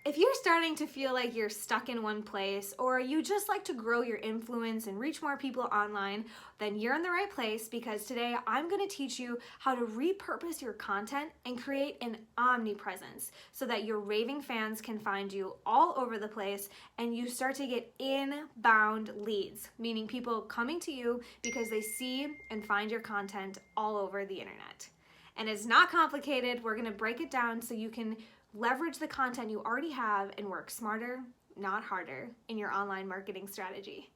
If you're starting to feel like you're stuck in one place, or you just like to grow your influence and reach more people online, then you're in the right place, because today I'm going to teach you how to repurpose your content and create an omnipresence so that your raving fans can find you all over the place and you start to get inbound leads, meaning people coming to you because they see and find your content all over the internet. And it's not complicated. We're going to break it down so you can leverage the content you already have and work smarter, not harder, in your online marketing strategy.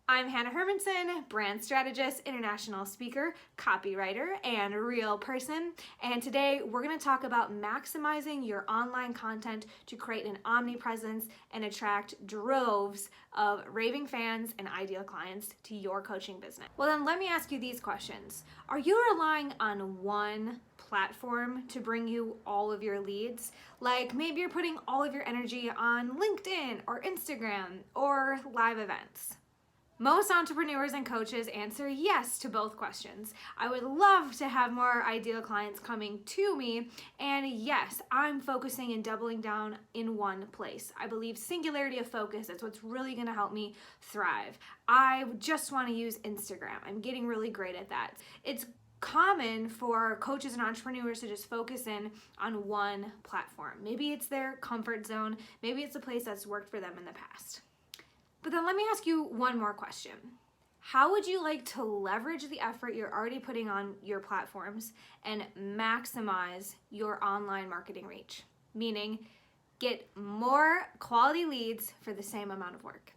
I'm Hanna Hermanson, brand strategist, international speaker, copywriter, and real person. And today we're going to talk about maximizing your online content to create an omnipresence and attract droves of raving fans and ideal clients to your coaching business. Well, then let me ask you these questions. Are you relying on one platform to bring you all of your leads? Like maybe you're putting all of your energy on LinkedIn or Instagram or live events. Most entrepreneurs and coaches answer yes to both questions. I would love to have more ideal clients coming to me, and yes, I'm focusing and doubling down in one place. I believe singularity of focus is what's really going to help me thrive. I just want to use Instagram. I'm getting really great at that. It's common for coaches and entrepreneurs to just focus in on one platform. Maybe it's their comfort zone. Maybe it's a place that's worked for them in the past. But then let me ask you one more question. How would you like to leverage the effort you're already putting on your platforms and maximize your online marketing reach? Meaning, get more quality leads for the same amount of work.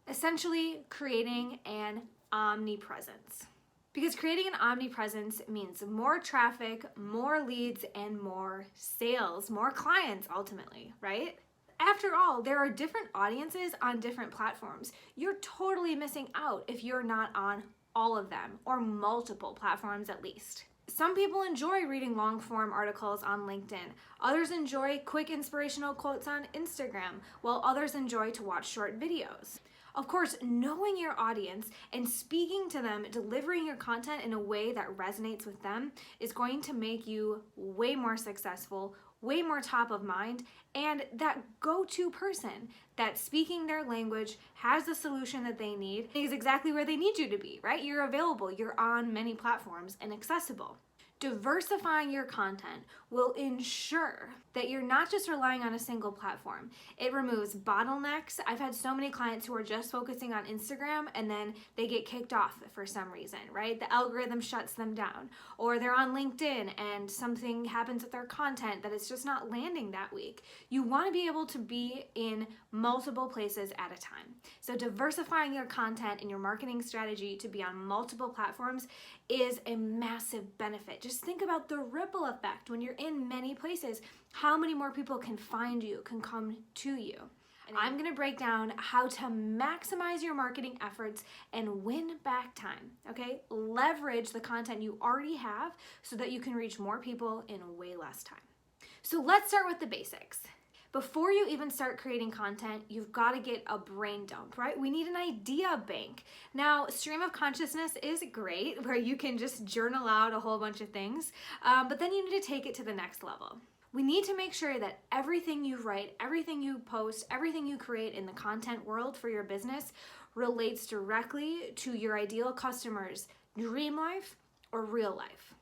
Essentially, creating an omnipresence. Because creating an omnipresence means more traffic, more leads, and more sales, more clients ultimately, right? After all, there are different audiences on different platforms. You're totally missing out if you're not on all of them, or multiple platforms at least. Some people enjoy reading long-form articles on LinkedIn. Others enjoy quick inspirational quotes on Instagram, while others enjoy to watch short videos. Of course, knowing your audience and speaking to them, delivering your content in a way that resonates with them is going to make you way more successful, way more top of mind, and that go-to person that speaking their language has the solution that they need is exactly where they need you to be, right? You're available, you're on many platforms and accessible. Diversifying your content will ensure that you're not just relying on a single platform. It removes bottlenecks. I've had so many clients who are just focusing on Instagram and then they get kicked off for some reason, right? The algorithm shuts them down. Or they're on LinkedIn and something happens with their content that it's just not landing that week. You want to be able to be in multiple places at a time. So diversifying your content and your marketing strategy to be on multiple platforms is a massive benefit. Just think about the ripple effect when you're in many places. How many more people can find you, can come to you? And I'm going to break down how to maximize your marketing efforts and win back time, okay? Leverage the content you already have so that you can reach more people in way less time. So let's start with the basics. Before you even start creating content, you've got to get a brain dump, right? We need an idea bank. Now, stream of consciousness is great, where you can just journal out a whole bunch of things, but then you need to take it to the next level. We need to make sure that everything you write, everything you post, everything you create in the content world for your business relates directly to your ideal customer's dream life or real life.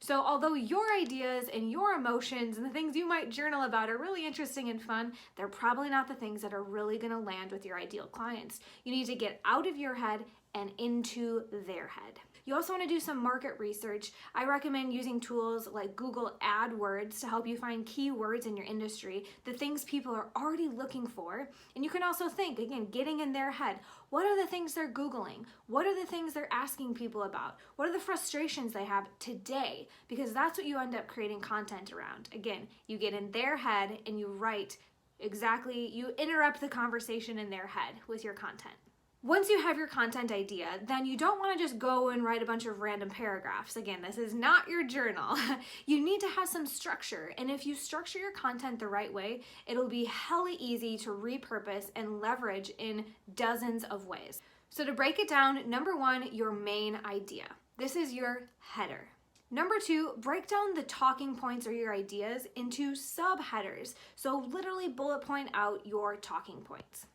So although your ideas and your emotions and the things you might journal about are really interesting and fun, they're probably not the things that are really going to land with your ideal clients. You need to get out of your head and into their head. You also want to do some market research. I recommend using tools like Google AdWords to help you find keywords in your industry, the things people are already looking for. And you can also think, again, getting in their head. What are the things they're Googling? What are the things they're asking people about? What are the frustrations they have today? Because that's what you end up creating content around. Again, you get in their head and you write exactly, you interrupt the conversation in their head with your content. Once you have your content idea, then you don't want to just go and write a bunch of random paragraphs. Again, this is not your journal. You need to have some structure, and if you structure your content the right way, it'll be hella easy to repurpose and leverage in dozens of ways. So to break it down, number one, your main idea. This is your header. Number 2, break down the talking points or your ideas into subheaders. So literally bullet point out your talking points.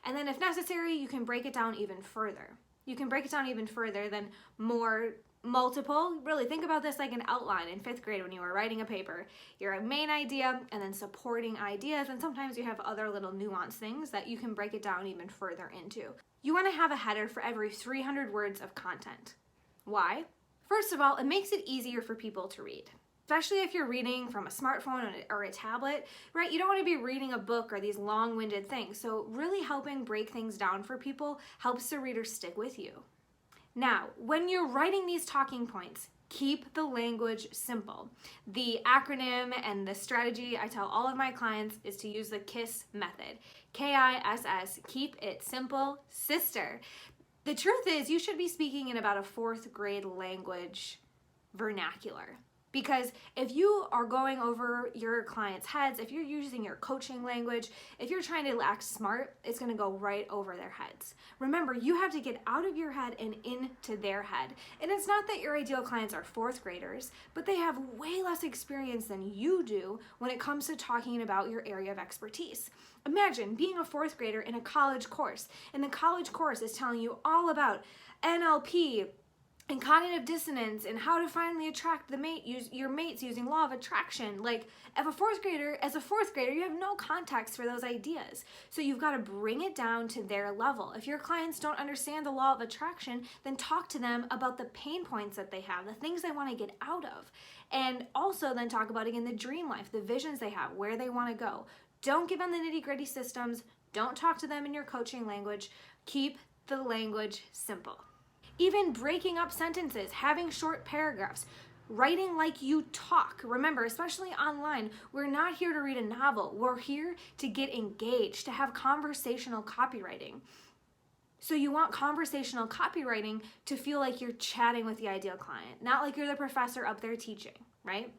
And then if necessary, you can break it down even further. You can break it down even further than multiple. Really think about this like an outline in 5th grade when you were writing a paper. Your main idea and then supporting ideas, and sometimes you have other little nuanced things that you can break it down even further into. You want to have a header for every 300 words of content. Why? First of all, it makes it easier for people to read. Especially if you're reading from a smartphone or a tablet, right? You don't want to be reading a book or these long-winded things. So really helping break things down for people helps the reader stick with you. Now, when you're writing these talking points, keep the language simple. The acronym and the strategy I tell all of my clients is to use the KISS method. K-I-S-S, keep it simple, sister. The truth is, you should be speaking in about a 4th grade language vernacular. Because if you are going over your clients' heads, if you're using your coaching language, if you're trying to act smart, it's going to go right over their heads. Remember, you have to get out of your head and into their head. And it's not that your ideal clients are 4th graders, but they have way less experience than you do when it comes to talking about your area of expertise. Imagine being a 4th grader in a college course, and the college course is telling you all about NLP, and cognitive dissonance, and how to finally attract your mates using law of attraction. Like, as a 4th grader, you have no context for those ideas. So you've got to bring it down to their level. If your clients don't understand the law of attraction, then talk to them about the pain points that they have, the things they want to get out of. And also then talk about, again, the dream life, the visions they have, where they want to go. Don't give them the nitty-gritty systems. Don't talk to them in your coaching language. Keep the language simple. Even breaking up sentences, having short paragraphs, writing like you talk. Remember, especially online, we're not here to read a novel. We're here to get engaged, to have conversational copywriting. So you want conversational copywriting to feel like you're chatting with the ideal client, not like you're the professor up there teaching, right?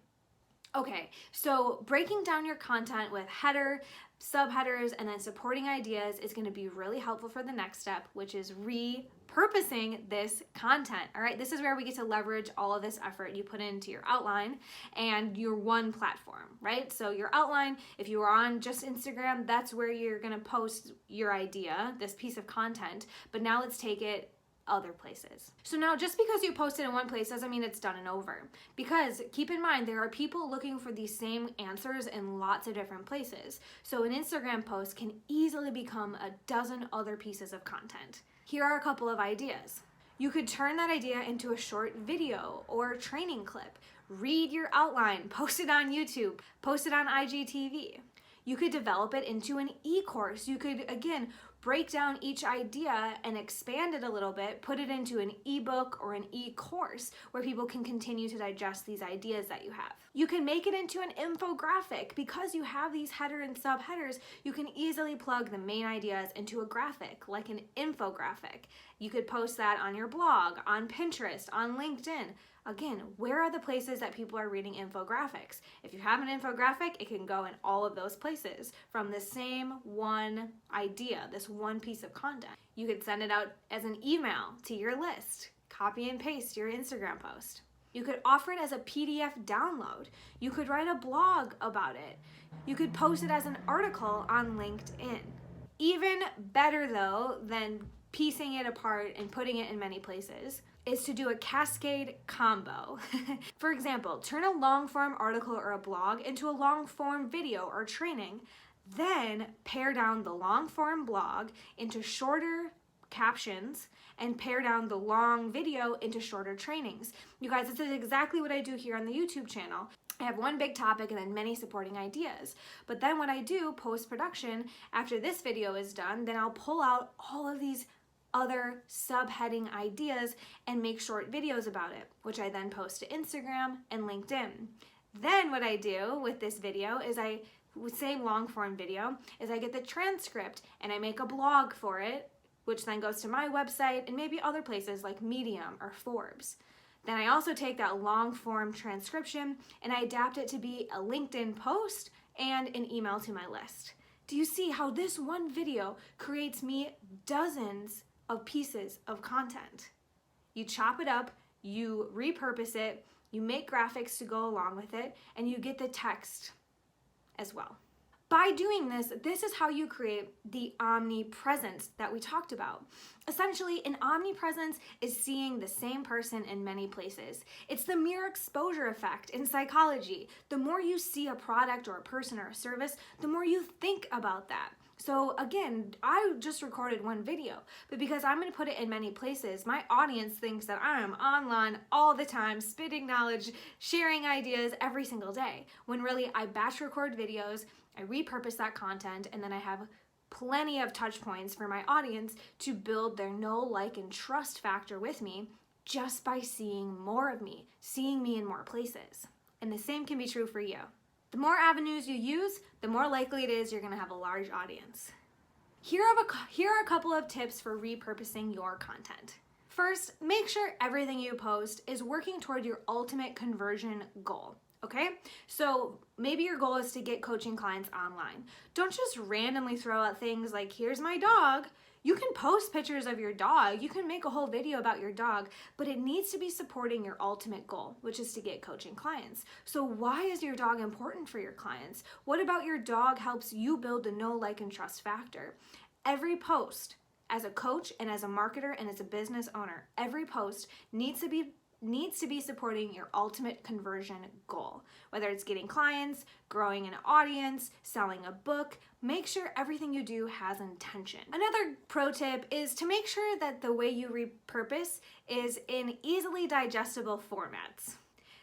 Okay, so breaking down your content with header, subheaders, and then supporting ideas is going to be really helpful for the next step, which is repurposing this content. All right, this is where we get to leverage all of this effort you put into your outline and your one platform, right? So your outline, if you are on just Instagram, that's where you're going to post your idea, this piece of content. But now let's take it other places. So now just because you post it in one place doesn't mean it's done and over. Because keep in mind, there are people looking for these same answers in lots of different places. So an Instagram post can easily become a dozen other pieces of content. Here are a couple of ideas. You could turn that idea into a short video or training clip. Read your outline, post it on YouTube, post it on IGTV. You could develop it into an e-course. You could, again, break down each idea and expand it a little bit, put it into an ebook or an e-course where people can continue to digest these ideas that you have. You can make it into an infographic. Because you have these header and subheaders, you can easily plug the main ideas into a graphic, like an infographic. You could post that on your blog, on Pinterest, on LinkedIn. Again, where are the places that people are reading infographics? If you have an infographic, it can go in all of those places from the same one idea, this one piece of content. You could send it out as an email to your list, copy and paste your Instagram post. You could offer it as a PDF download. You could write a blog about it. You could post it as an article on LinkedIn. Even better though than piecing it apart and putting it in many places is to do a Cascade Combo. For example, turn a long-form article or a blog into a long-form video or training, then pare down the long-form blog into shorter captions and pare down the long video into shorter trainings. You guys, this is exactly what I do here on the YouTube channel. I have one big topic and then many supporting ideas. But then what I do post-production, after this video is done, then I'll pull out all of these other subheading ideas and make short videos about it, which I then post to Instagram and LinkedIn. Then what I do with this video is same long form video, is I get the transcript and I make a blog for it, which then goes to my website and maybe other places like Medium or Forbes. Then I also take that long form transcription and I adapt it to be a LinkedIn post and an email to my list. Do you see how this one video creates me dozens of pieces of content? You chop it up, you repurpose it, you make graphics to go along with it, and you get the text as well. By doing this, this is how you create the omnipresence that we talked about. Essentially, an omnipresence is seeing the same person in many places. It's the mere exposure effect in psychology. The more you see a product or a person or a service, the more you think about that. So again, I just recorded one video, but because I'm going to put it in many places, my audience thinks that I am online all the time, spitting knowledge, sharing ideas every single day, when really I batch record videos, I repurpose that content, and then I have plenty of touch points for my audience to build their know, like, and trust factor with me just by seeing more of me, seeing me in more places. And the same can be true for you. The more avenues you use, the more likely it is you're going to have a large audience. Here are a couple of tips for repurposing your content. First, make sure everything you post is working toward your ultimate conversion goal. Okay, so maybe your goal is to get coaching clients online. Don't just randomly throw out things like, here's my dog. You can post pictures of your dog. You can make a whole video about your dog, but it needs to be supporting your ultimate goal, which is to get coaching clients. So why is your dog important for your clients? What about your dog helps you build the know, like, and trust factor? Every post, as a coach and as a marketer and as a business owner, every post needs to be supporting your ultimate conversion goal. Whether it's getting clients, growing an audience, selling a book, make sure everything you do has intention. Another pro tip is to make sure that the way you repurpose is in easily digestible formats.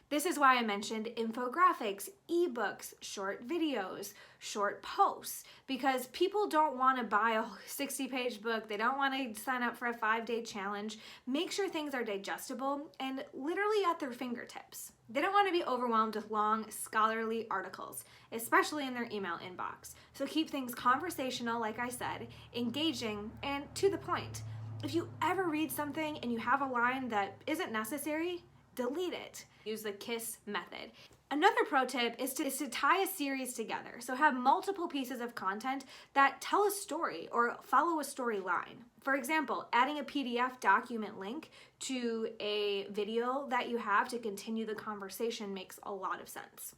This is why I mentioned infographics, ebooks, short videos, short posts, because people don't want to buy a 60-page book. They don't want to sign up for a 5-day challenge. Make sure things are digestible and literally at their fingertips. They don't want to be overwhelmed with long, scholarly articles, especially in their email inbox. So keep things conversational, like I said, engaging, and to the point. If you ever read something and you have a line that isn't necessary, delete it. Use the KISS method. Another pro tip is to tie a series together. So have multiple pieces of content that tell a story or follow a storyline. For example, adding a PDF document link to a video that you have to continue the conversation makes a lot of sense.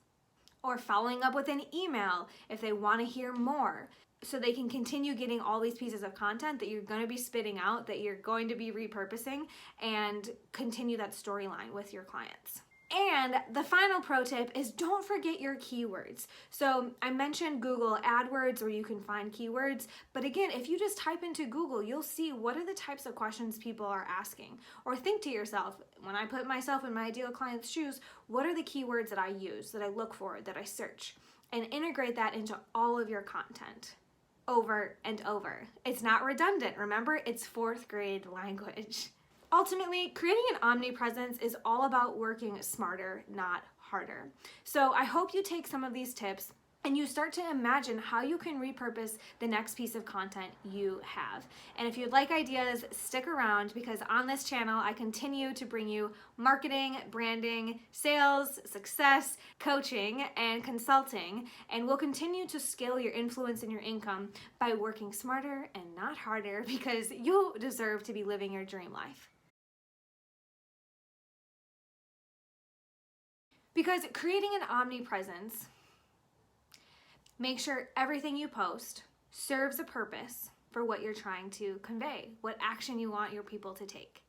Or following up with an email if they want to hear more, so they can continue getting all these pieces of content that you're going to be spitting out, that you're going to be repurposing, and continue that storyline with your clients. And the final pro tip is don't forget your keywords. So I mentioned Google AdWords where you can find keywords, but again, if you just type into Google, you'll see what are the types of questions people are asking. Or think to yourself, when I put myself in my ideal client's shoes, what are the keywords that I use, that I look for, that I search? And integrate that into all of your content over and over. It's not redundant. Remember, it's 4th grade language. Ultimately, creating an omnipresence is all about working smarter, not harder. So I hope you take some of these tips and you start to imagine how you can repurpose the next piece of content you have. And if you'd like ideas, stick around, because on this channel, I continue to bring you marketing, branding, sales, success, coaching, and consulting. And we'll continue to scale your influence and your income by working smarter and not harder, because you deserve to be living your dream life. Because creating an omnipresence, make sure everything you post serves a purpose for what you're trying to convey, what action you want your people to take.